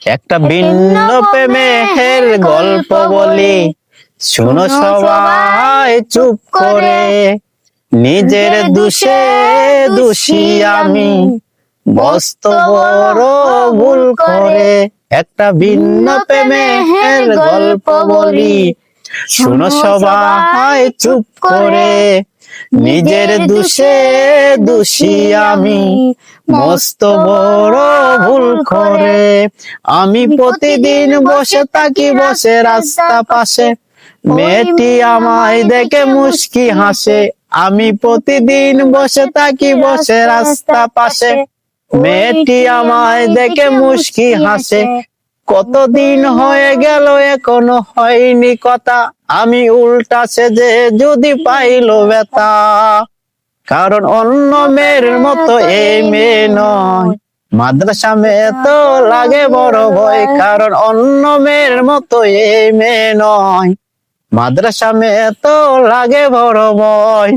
একটা ভিন্ন প্রেমের গল্প বলি, শুনো সবাই চুপ করে। নিজের দোষে দোষী আমি, মস্ত বড় ভুল করে। একটা ভিন্ন প্রেমের গল্প বলি, শুনো সবাই চুপ করে। নিজের দোষে দোষী আমি, মস্ত বড় ভুল করে। আমি প্রতিদিন বসে থাকি বসে রাস্তা পাশে, মেয়েটি আমায় দেখে মুস্কি হাসে। আমি প্রতিদিন বসে থাকি বসে রাস্তা পাশে, মেয়েটি আমায় দেখে মুস্কি হাসে। কতদিন হয়ে গেল এখনো হয়নি কথা, আমি উল্টা সেজে যদি পাইলো ব্যথা। কারণ অন্য মেয়ের মতো এই মেয়ে নয়, মাদ্রাসা মেয়ে তো লাগে বড় ভয়। কারণ অন্য মেয়ের মতো এই মেয়ে নয়, মাদ্রাসা মেয়ে তো লাগে বড় ভয়।